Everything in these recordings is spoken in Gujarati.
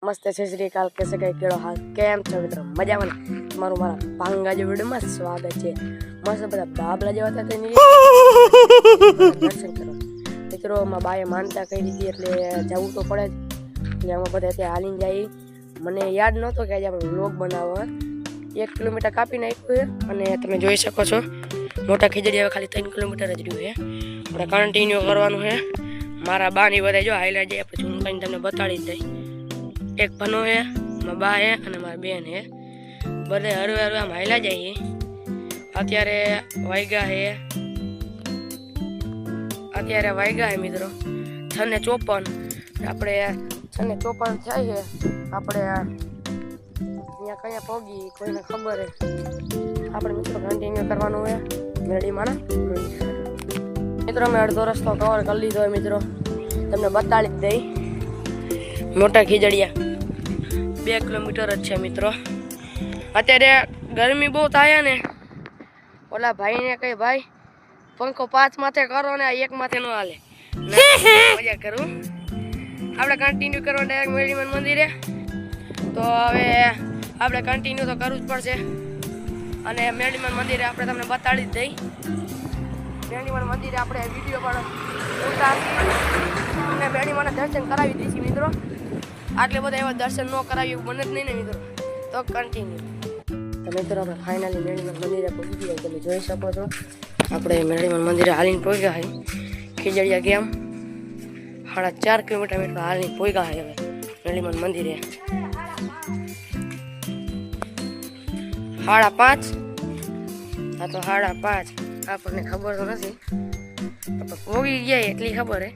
मस्त श्री श्रीकाल कैसे कई केड़ो हाल केम छो मित्रो मजा में તમારું મારા ભાંગા જે વિડિયોમાં સ્વાગત છે। મસ્ત બધા બાબલા જેવા હતા તેની દર્શન કરો મિત્રો। માં બાએ માનતા કરી દીધી એટલે જવું તો પડે જ એટલે અમે બધા ત્યાં હાલીને જઈ। મને યાદ નહોતો કે આજે આપણે વ્લોગ બનાવવો 1 કિલોમીટર કાપી નાખ્યું છે અને તમે જોઈ શકો છો મોટા ખીજડી હવે ખાલી 3 કિલોમીટર જ રહ્યું છે। આપણે કન્ટિન્યુ કરવાનું છે। મારા બાની બધા જો હાઈલા જાય આપણે ઝૂમ કરીને તમને બતાડી જ દઈ। एक पनो है मारा बा है और मारी बेन है बधे हरवे हरवे आम हाइला जाइए। अत्यारे वाग्या है मित्रों 6:54 આપણે 6:54 થાય છે। આપણે અહીંયા કયા પોગી કોઈને ખબર હે। આપણે મિત્રો કન્ટિન્યુ કરવાનું છે મેડીમાંના મિત્રો। મેં અડધો રસ્તો કવર કરી લીધો है મિત્રો, તમને બતાડી જ દઈ। મોટા ખીજડિયા 2 કિલોમીટર જ છે મિત્રો। અત્યારે ગરમી બહુ થાય ને ઓલા ભાઈને કઈ ભાઈ પંખો 5 માથે કરો ને 1 માથે ન હાલે મજા કરું। આપણે કન્ટિન્યુ કરવા ડાયરેક્ટ મેડીમન મંદિરે તો હવે આપણે કન્ટિન્યુ તો કરવું જ પડશે અને મેડીમન મંદિરે આપણે તમને બતાડી જ દઈ। મેડીમન મંદિરે આપણે વિડીયો પણ ઉતારી અને મેડીમન દર્શન કરાવી દઈશું મિત્રો। આટલે બધા એવા દર્શન ન કરાવી એવું બને જ નહીં ને મિત્રો, તો કન્ટિન્યુ તો મિત્રો આપણે ફાઇનલી મેડીમન મંદિરે પહોંચી ગયા। તમે જોઈ શકો છો આપણે મેડીમન મંદિરે હાલીને પહોંચ્યા છે। ખીજડિયા ગેમ 4.5 કિલોમીટર મિત્રો હાલીને પહોંચ્યા છે હવે મેડીમન મંદિરે। 5:30 આ તો 5:30 આપણને ખબર તો નથી, આપણે પહોંચી ગયા એટલી ખબર હે।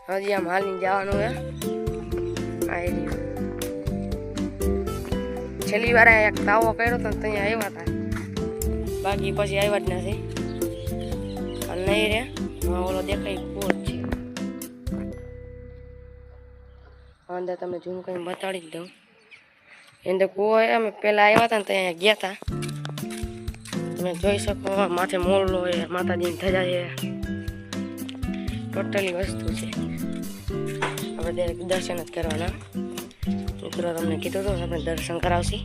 હજી આમ હાલીને જવાનું છે। છેલ્લી વાર એક તાવો કર્યો તો ત્યાં આવ્યા હતા, બાકી પછી આવ્યા જ નથી। નહીં રે ઓલો દેખાય કૂવો જ છે અંદર, તમને ઝૂમ કરીને બતાડી જ દઉં। એને કૂવો અમે પહેલાં આવ્યા હતા ને ત્યાં ગયા હતા, તમે જોઈ શકો। માથે મોરલો છે, માતાજીની ધજા છે, ટોટલી વસ્તુ છે। આપણે દર્શન જ કરવાના મિત્રો। તમને કીધું તો આપણે દર્શન કરાવશી,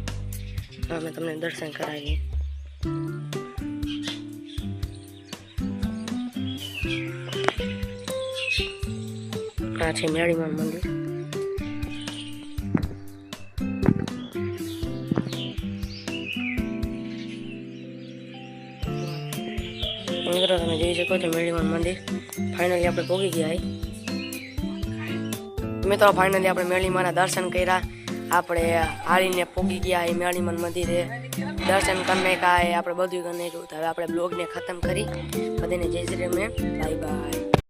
અમે તમને દર્શન કરાવીએ। આ છે મેડીમન મંદિર। મિત્રો તમે જોઈ શકો છો મેડીમન મંદિર ફાઇનલી આપણે પહોંચી ગયા। મિત્રો ફાઇનલી આપણે મેડીમાના દર્શન કર્યા, આપણે હાલીને પહોંચી ગયા મેડીમન મંદિરે। દર્શન કરીને આપણે બધું કરી નાખ્યું। હવે આપણે બ્લોગને ખતમ કરી બધાને જય શ્રી રામ, બાય બાય।